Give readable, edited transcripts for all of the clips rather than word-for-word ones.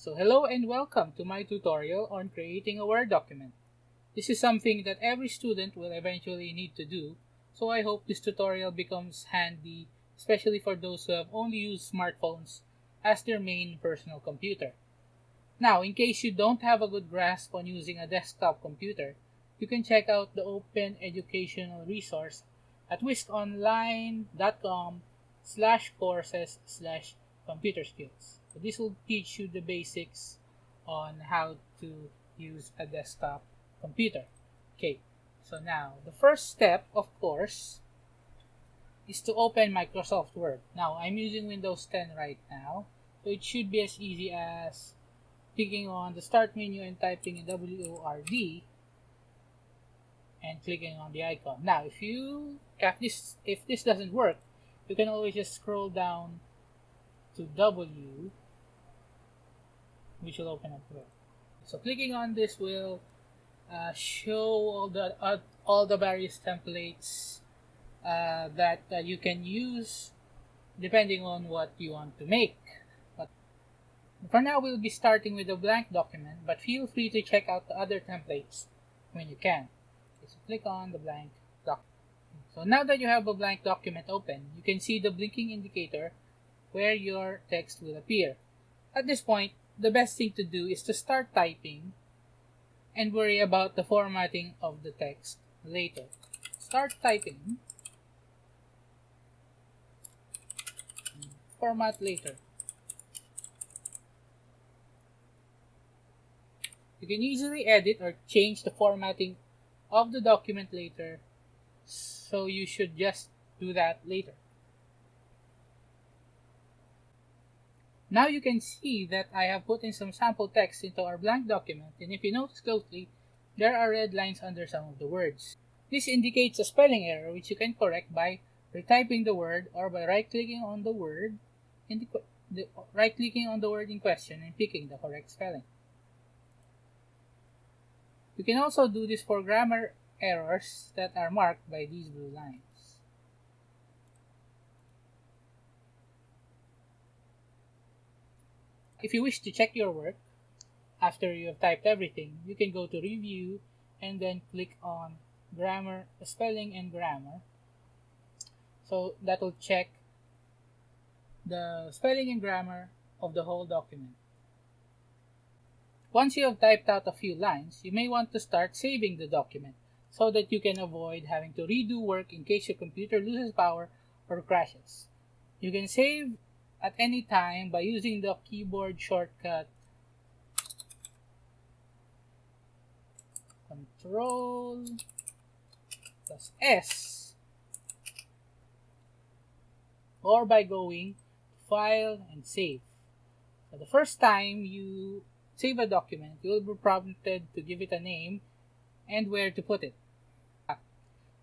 So hello and welcome to my tutorial on creating a Word document. This is something that every student will eventually need to do, so I hope this tutorial becomes handy, especially for those who have only used smartphones as their main personal computer. Now, in case you don't have a good grasp on using a desktop computer, you can check out the open educational resource at wisconline.com/courses/computer skills. So this will teach you the basics on how to use a desktop computer. Okay, so now the first step, of course, is to open Microsoft Word. Now, I'm using Windows 10 right now, so it should be as easy as clicking on the start menu and typing in WORD and clicking on the icon. Now, if this doesn't work, you can always just scroll down to W, which will open up Word. So clicking on this will show all the various templates that you can use depending on what you want to make. But for now, we'll be starting with a blank document, but feel free to check out the other templates when you can. So click on the blank document. So now that you have a blank document open, you can see the blinking indicator where your text will appear. At this point, the best thing to do is to start typing and worry about the formatting of the text later. Start typing, format later. You can easily edit or change the formatting of the document later, so you should just do that later. Now you can see that I have put in some sample text into our blank document, and if you notice closely, there are red lines under some of the words. This indicates a spelling error which you can correct by retyping the word or by right-clicking on the word in question and picking the correct spelling. You can also do this for grammar errors that are marked by these blue lines. If you wish to check your work after you have typed everything, you can go to Review and then click on Grammar, Spelling and Grammar. So that will check the spelling and grammar of the whole document. Once you have typed out a few lines, you may want to start saving the document so that you can avoid having to redo work in case your computer loses power or crashes. You can save at any time by using the keyboard shortcut Control plus S, or by going File and Save. So the first time you save a document, you will be prompted to give it a name and where to put it.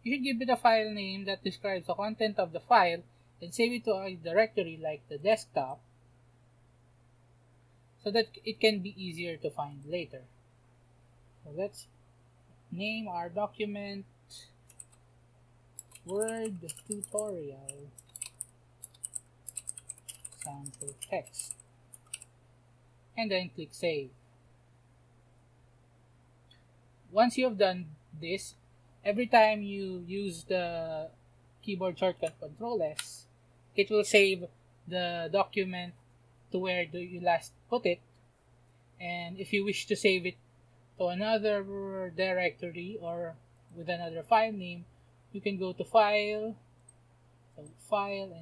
You should give it a file name that describes the content of the file and save it to a directory like the desktop so that it can be easier to find later. So let's name our document Word Tutorial Sample Text and then click Save. Once you have done this, every time you use the keyboard shortcut Control S, it will save the document to where you last put it, and if you wish to save it to another directory or with another file name, you can go to File and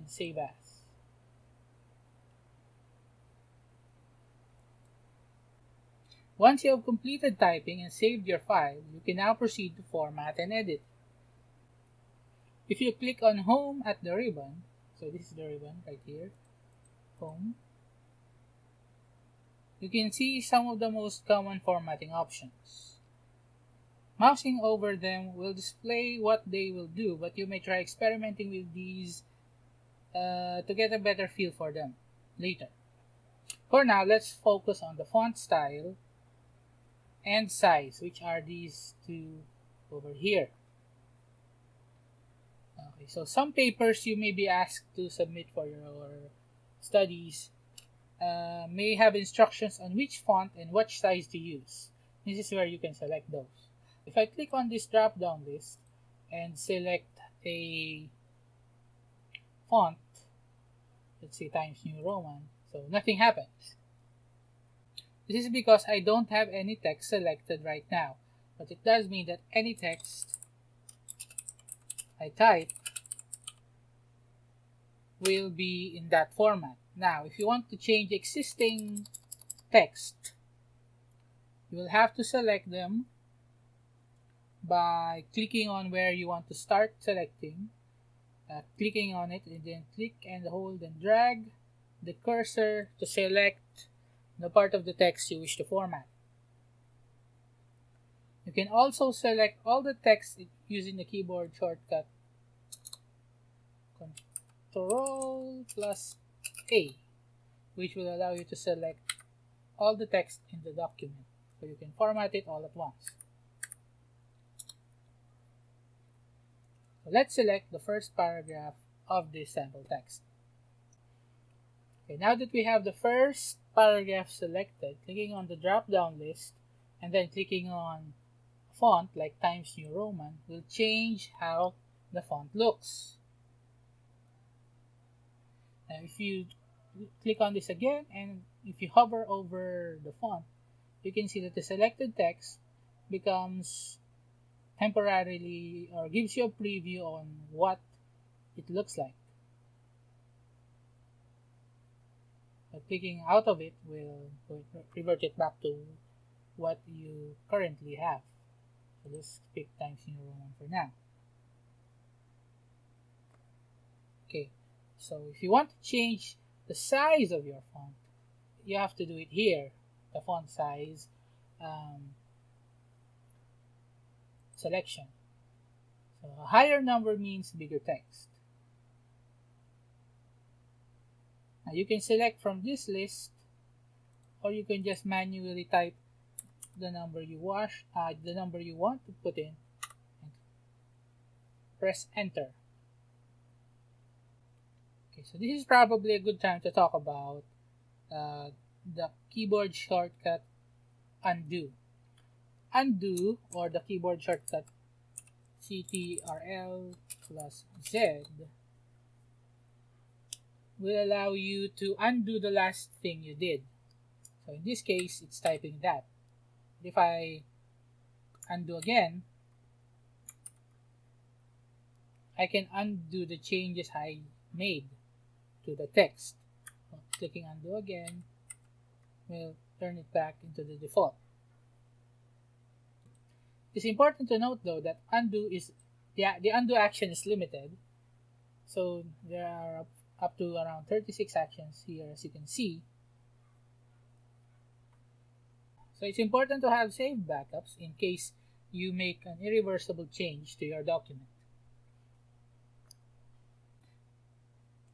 Save As. Once you have completed typing and saved your file, you can now proceed to format and edit. If you click on Home at the ribbon, so this is the ribbon right here, Home, you can see some of the most common formatting options. Mousing over them will display what they will do, but you may try experimenting with these to get a better feel for them later. For now, let's focus on the font style and size, which are these two over here. Okay, so some papers you may be asked to submit for your studies may have instructions on which font and which size to use. This is where you can select those. If I click on this drop down list and select a font, let's say Times New Roman, so nothing happens. This is because I don't have any text selected right now, but it does mean that any text I type will be in that format. Now, if you want to change existing text, you will have to select them by clicking on where you want to start selecting, clicking on it, and then click and hold and drag the cursor to select the part of the text you wish to format. You can also select all the text using the keyboard shortcut Ctrl plus A, which will allow you to select all the text in the document, so you can format it all at once. So let's select the first paragraph of this sample text. Okay, now that we have the first paragraph selected, clicking on the drop-down list and then clicking on font like Times New Roman will change how the font looks. Now if you click on this again and if you hover over the font, you can see that the selected text becomes temporarily or gives you a preview on what it looks like. But clicking out of it will revert it back to what you currently have. So let's pick Times New Roman for now. Okay, so if you want to change the size of your font, you have to do it here, the font size selection. So a higher number means bigger text. Now you can select from this list, or you can just manually type the number you want to put in, and press enter. Okay, so this is probably a good time to talk about the keyboard shortcut undo. Undo, or the keyboard shortcut Ctrl plus Z, will allow you to undo the last thing you did. So in this case, it's typing that. If I undo again, I can undo the changes I made to the text. So clicking undo again will turn it back into the default. It's important to note though that undo is the undo action is limited, so there are up to around 36 actions here, as you can see. So it's important to have saved backups in case you make an irreversible change to your document.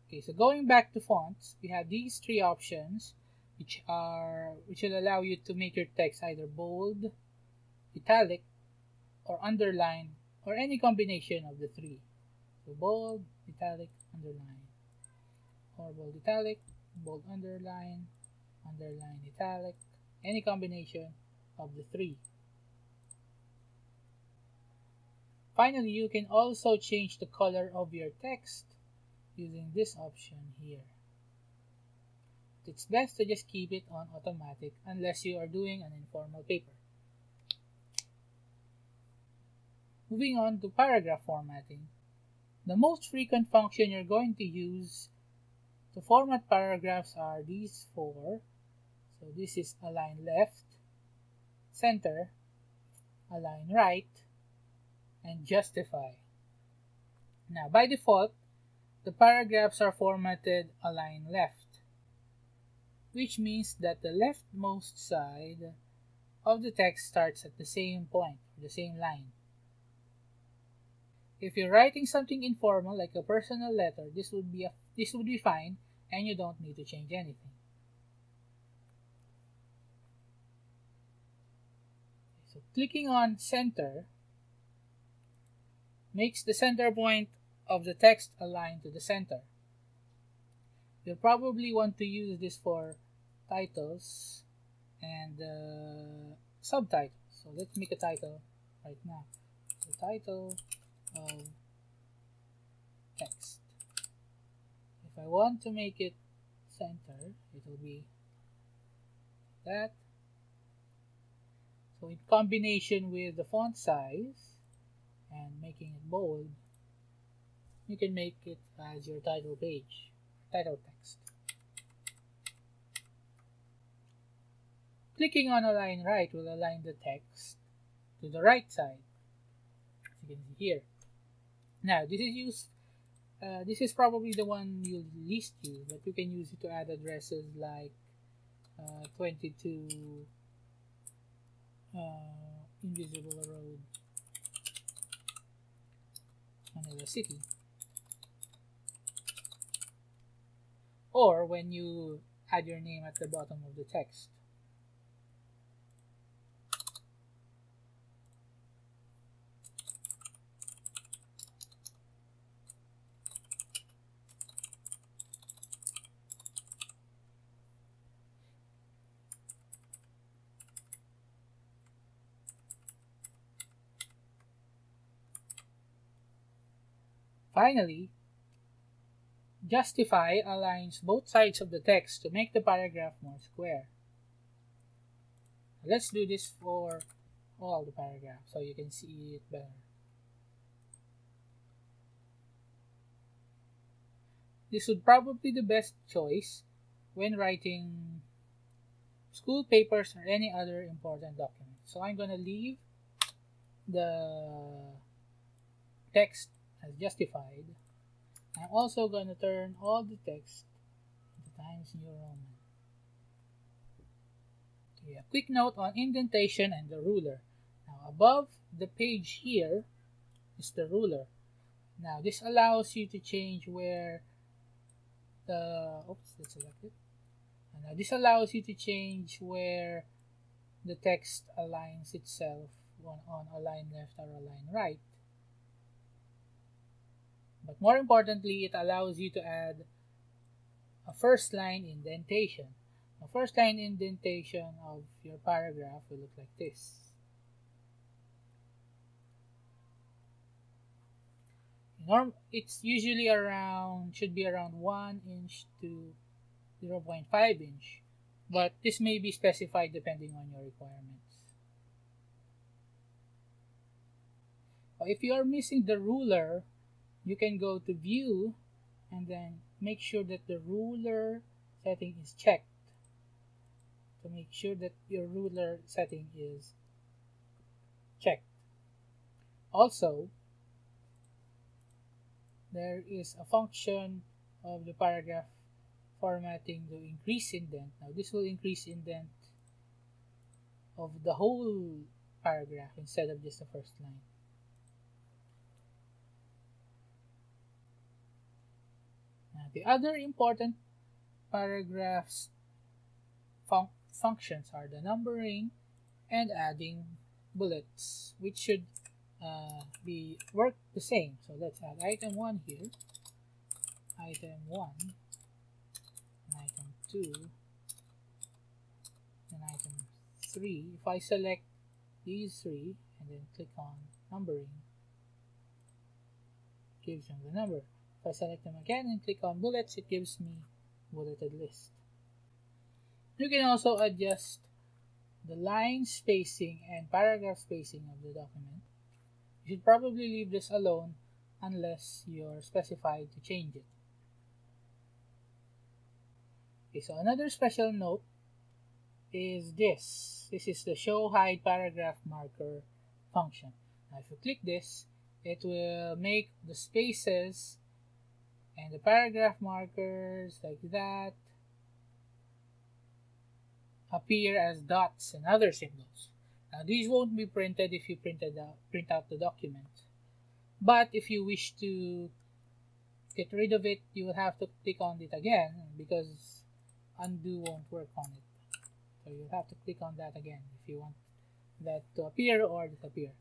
Okay, so going back to fonts, we have these three options which will allow you to make your text either bold, italic, or underline, or any combination of the three. So bold, italic, underline, or bold italic, bold underline, underline italic, any combination of the three. Finally, you can also change the color of your text using this option here. It's best to just keep it on automatic unless you are doing an informal paper. Moving on to paragraph formatting. The most frequent function you're going to use to format paragraphs are these four. So this is align left, center, align right, and justify. Now by default, the paragraphs are formatted align left, which means that the leftmost side of the text starts at the same point, the same line. If you're writing something informal like a personal letter, this would be fine, and you don't need to change anything. So clicking on center makes the center point of the text align to the center. You'll probably want to use this for titles and subtitles. So let's make a title right now. The title of text. If I want to make it center, it will be that. So in combination with the font size and making it bold, you can make it as your title page, title text. Clicking on Align Right will align the text to the right side, as you can see here. Now, this is probably the one you'll least use, but you can use it to add addresses like 22 Invisible Road, Manila City. Or when you add your name at the bottom of the text. Finally, Justify aligns both sides of the text to make the paragraph more square. Let's do this for all the paragraphs so you can see it better. This would probably be the best choice when writing school papers or any other important document. So I'm going to leave the text as justified. I'm also going to turn all the text into Times New Roman. Okay, a quick note on indentation and the ruler. Now above the page here is the ruler. Now this allows you to change where the let's select it. And now this allows you to change where the text aligns itself on align left or align right. But more importantly, it allows you to add a first line indentation. A first line indentation of your paragraph will look like this. It's usually should be around 1 inch to 0.5 inch, but this may be specified depending on your requirements. If you are missing the ruler, you can go to View and then make sure that the ruler setting is checked. To make sure that your ruler setting is checked. Also, there is a function of the paragraph formatting to increase indent. Now this will increase indent of the whole paragraph instead of just the first line. Now the other important paragraphs functions are the numbering and adding bullets, which should work the same. So let's add item 1 here, item 1, and item 2, and item 3. If I select these 3 and then click on numbering, it gives them the number. If I select them again and click on bullets, it gives me bulleted list. You can also adjust the line spacing and paragraph spacing of the document. You should probably leave this alone unless you're specified to change it. Okay, so another special note is this. This is the show hide paragraph marker function. Now if you click this, it will make the spaces and the paragraph markers like that appear as dots and other symbols. Now these won't be printed if you print out the document. But if you wish to get rid of it, you will have to click on it again because undo won't work on it. So you'll have to click on that again if you want that to appear or disappear.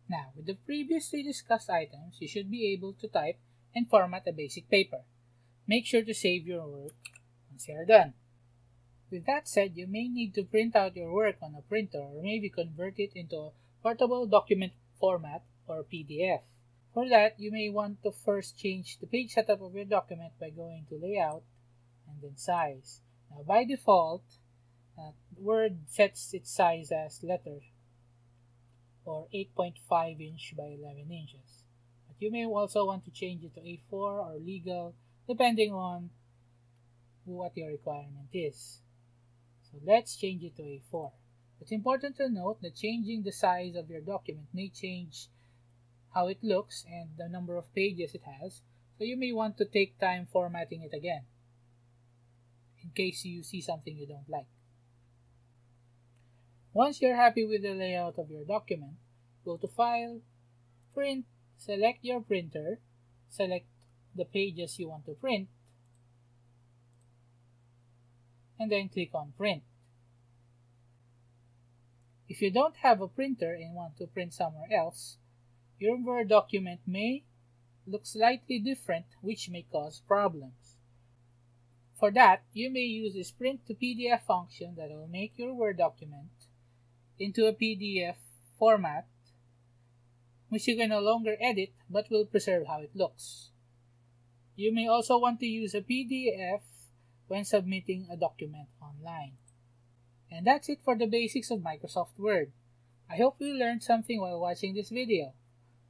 Now, with the previously discussed items, you should be able to type and format a basic paper. make sure to save your work once you are done. With that said, you may need to print out your work on a printer or maybe convert it into a portable document format or PDF. For that, you may want to first change the page setup of your document by going to Layout and then Size. Now, by default, Word sets its size as letter or 8.5 inch by 11 inches. But you may also want to change it to A4 or legal depending on what your requirement is. So let's change it to A4. It's important to note that changing the size of your document may change how it looks and the number of pages it has, so you may want to take time formatting it again in case you see something you don't like. Once you're happy with the layout of your document, go to File, Print, select your printer, select the pages you want to print, and then click on Print. If you don't have a printer and want to print somewhere else, your Word document may look slightly different, which may cause problems. For that, you may use this Print to PDF function that will make your Word document into a PDF format, which you can no longer edit but will preserve how it looks. You may also want to use a PDF when submitting a document online. And that's it for the basics of Microsoft Word. I hope you learned something while watching this video.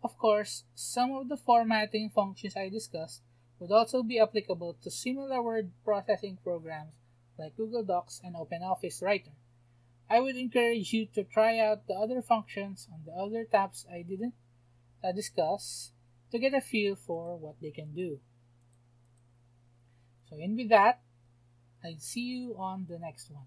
Of course, some of the formatting functions I discussed would also be applicable to similar word processing programs like Google Docs and OpenOffice Writer. I would encourage you to try out the other functions on the other tabs I didn't discuss to get a feel for what they can do. So with that, I'll see you on the next one.